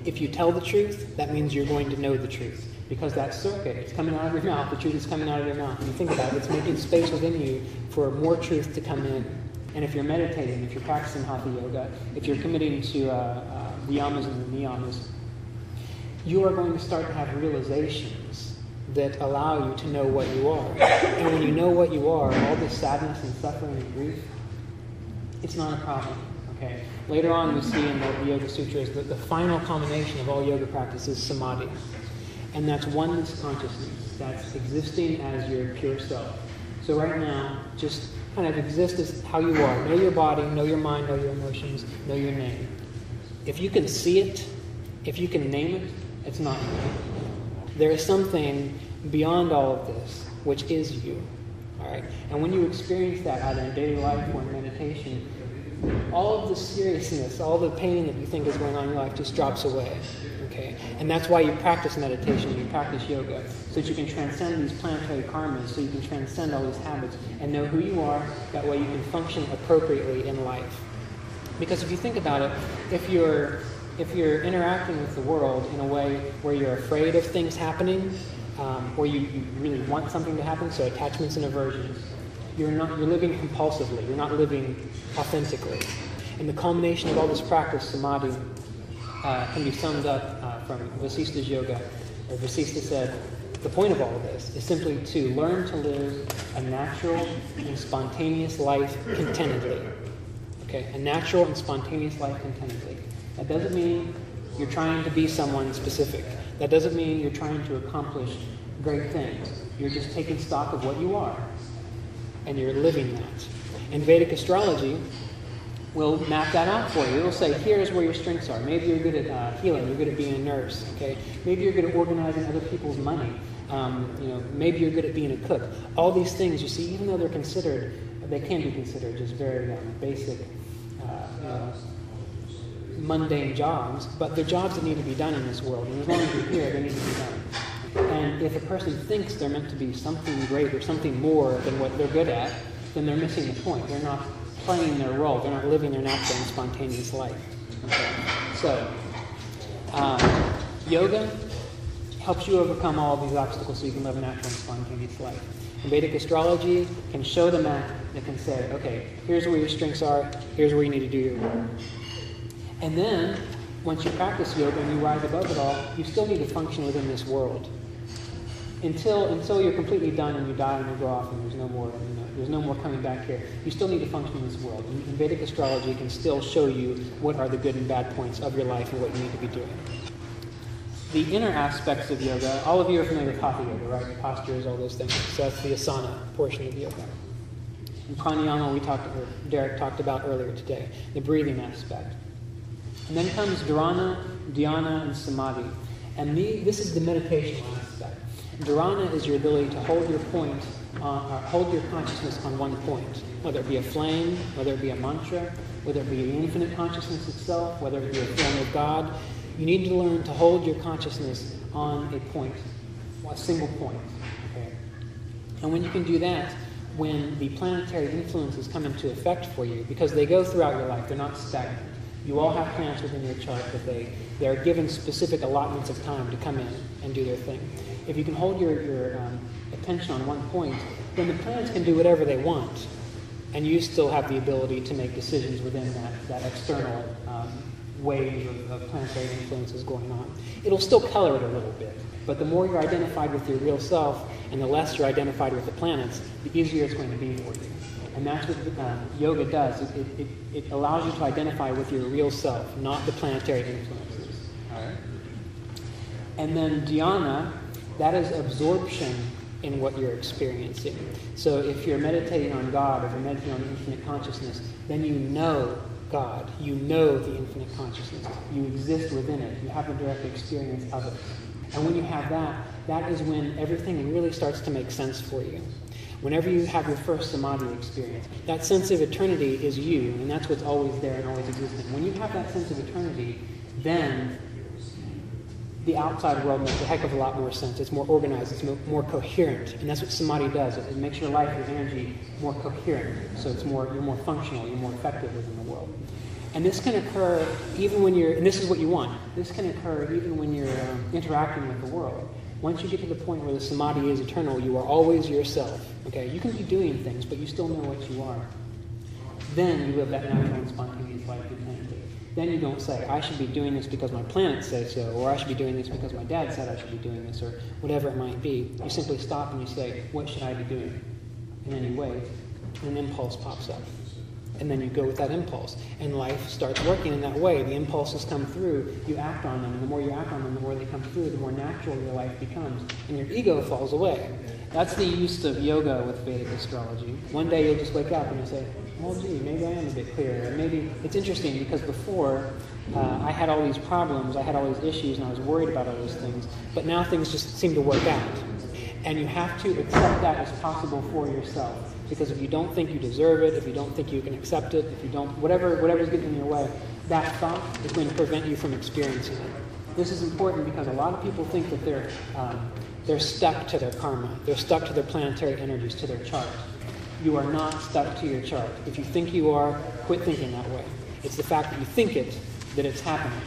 if you tell the truth, that means you're going to know the truth. Because that circuit, it's coming out of your mouth, the truth is coming out of your mouth. And you think about it, it's making space within you for more truth to come in. And if you're meditating, if you're practicing hatha yoga, if you're committing to the yamas and the niyamas, you are going to start to have realizations that allow you to know what you are. And when you know what you are, all this sadness and suffering and grief, it's not a problem. Okay. Later on, we see in the Yoga Sutras that the final culmination of all yoga practice is Samadhi. And that's oneness consciousness. That's existing as your pure self. So right now, just kind of exist as how you are. Know your body, know your mind, know your emotions, know your name. If you can see it, if you can name it, it's not you. There is something beyond all of this, which is you. All right? And when you experience that either in daily life or in meditation, all of the seriousness, all the pain that you think is going on in your life just drops away. Okay? And that's why you practice meditation, you practice yoga, so that you can transcend these planetary karmas, so you can transcend all these habits and know who you are. That way you can function appropriately in life. Because if you think about it, if you're interacting with the world in a way where you're afraid of things happening, or you really want something to happen, so attachments and aversions, you're living compulsively, you're not living authentically. And the culmination of all this practice, Samadhi, can be summed up from Vasistha's yoga. Vasistha said, the point of all of this is simply to learn to live a natural and spontaneous life contentedly. Okay, a natural and spontaneous life contentedly. That doesn't mean you're trying to be someone specific. That doesn't mean you're trying to accomplish great things. You're just taking stock of what you are, and you're living that. And Vedic astrology will map that out for you. It'll say, here's where your strengths are. Maybe you're good at healing. You're good at being a nurse. Okay. Maybe you're good at organizing other people's money. Maybe you're good at being a cook. All these things, you see, even though they can be considered just very basic, mundane jobs, but they're jobs that need to be done in this world. And as long as you're here, they need to be done. And if a person thinks they're meant to be something great or something more than what they're good at, then they're missing the point. They're not playing their role. They're not living their natural and spontaneous life. Okay. So, yoga helps you overcome all of these obstacles so you can live a natural and spontaneous life. And Vedic astrology can show the map that can say, okay, here's where your strengths are, here's where you need to do your work. And then, once you practice yoga and you rise above it all, you still need to function within this world. Until you're completely done and you die and you go off and there's no more coming back here, you still need to function in this world. And Vedic astrology can still show you what are the good and bad points of your life and what you need to be doing. The inner aspects of yoga, all of you are familiar with hatha yoga, right? Postures, all those things. So that's the asana portion of yoga. And pranayama, Derek talked about earlier today, the breathing aspect. And then comes Dharana, Dhyana, and Samadhi. And this is the meditation aspect. Dharana is your ability to hold your consciousness on one point, whether it be a flame, whether it be a mantra, whether it be the infinite consciousness itself, whether it be a feeling of God. You need to learn to hold your consciousness on a point, a single point. Okay? And when you can do that, when the planetary influences come into effect for you, because they go throughout your life, they're not stagnant. You all have planets within your chart that they are given specific allotments of time to come in and do their thing. If you can hold your attention on one point, then the planets can do whatever they want, and you still have the ability to make decisions within that external wave of planetary influences going on. It'll still color it a little bit, but the more you're identified with your real self and the less you're identified with the planets, the easier it's going to be for you. And that's what yoga does. It allows you to identify with your real self, not the planetary influences. All right? And then dhyana, that is absorption in what you're experiencing. So if you're meditating on God, if you're meditating on infinite consciousness, then you know God. You know the infinite consciousness. You exist within it. You have a direct experience of it. And when you have that, that is when everything really starts to make sense for you. Whenever you have your first Samadhi experience, that sense of eternity is you, and that's what's always there and always existing. When you have that sense of eternity, then the outside world makes a heck of a lot more sense. It's more organized, it's more coherent, and that's what Samadhi does. It makes your life, your energy more coherent, so you're more functional, you're more effective within the world. And this can occur even when you're, and this is what you want, this can occur even when you're interacting with the world. Once you get to the point where the Samadhi is eternal, you are always yourself. Okay? You can be doing things, but you still know what you are. Then you live that natural and spontaneous life you plan to. Then you don't say, I should be doing this because my planets say so, or I should be doing this because my dad said I should be doing this, or whatever it might be. You simply stop and you say, what should I be doing? And then you wait, and an impulse pops up. And then you go with that impulse. And life starts working in that way. The impulses come through, you act on them, and the more you act on them, the more they come through, the more natural your life becomes. And your ego falls away. That's the use of yoga with Vedic astrology. One day you'll just wake up and you'll say, well, gee, maybe I am a bit clearer. And maybe it's interesting because before I had all these problems, I had all these issues, and I was worried about all those things. But now things just seem to work out. And you have to accept that as possible for yourself. Because if you don't think you deserve it, if you don't think you can accept it, if you don't, whatever's getting in your way, that thought is going to prevent you from experiencing it. This is important because a lot of people think that they're stuck to their karma. They're stuck to their planetary energies, to their chart. You are not stuck to your chart. If you think you are, quit thinking that way. It's the fact that you think it, that it's happening.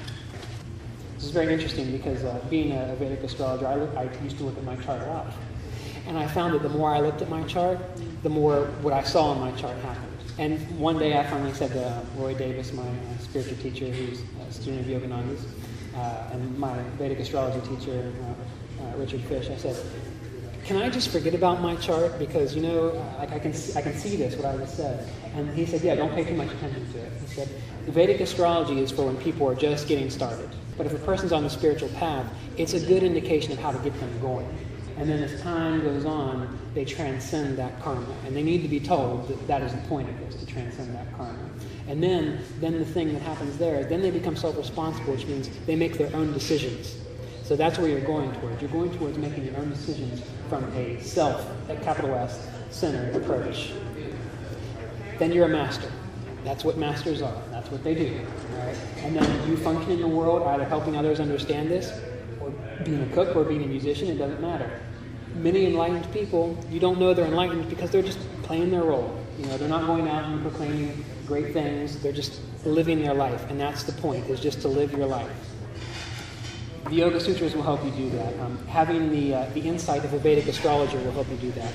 This is very interesting because being a Vedic astrologer, I used to look at my chart a lot. And I found that the more I looked at my chart, the more what I saw in my chart happened. And one day I finally said to Roy Davis, my spiritual teacher, who's a student of Yogananda's, and my Vedic astrology teacher, Richard Fish, I said, can I just forget about my chart? Because, you know, like I can see this, what I just said. And he said, yeah, don't pay too much attention to it. He said, the Vedic astrology is for when people are just getting started. But if a person's on the spiritual path, it's a good indication of how to get them going. And then as time goes on, they transcend that karma. And they need to be told that that is the point of this, to transcend that karma. And then the thing that happens there, then they become self-responsible, which means they make their own decisions. So that's where you're going towards. You're going towards making your own decisions from a self, a capital S, centered approach. Then you're a master. That's what masters are. That's what they do. Right? And then you function in the world either helping others understand this, or being a cook, or being a musician. It doesn't matter. Many enlightened people, you don't know they're enlightened because they're just playing their role. You know, they're not going out and proclaiming great things. They're just living their life. And that's the point, is just to live your life. The Yoga Sutras will help you do that. Having the insight of a Vedic astrologer will help you do that.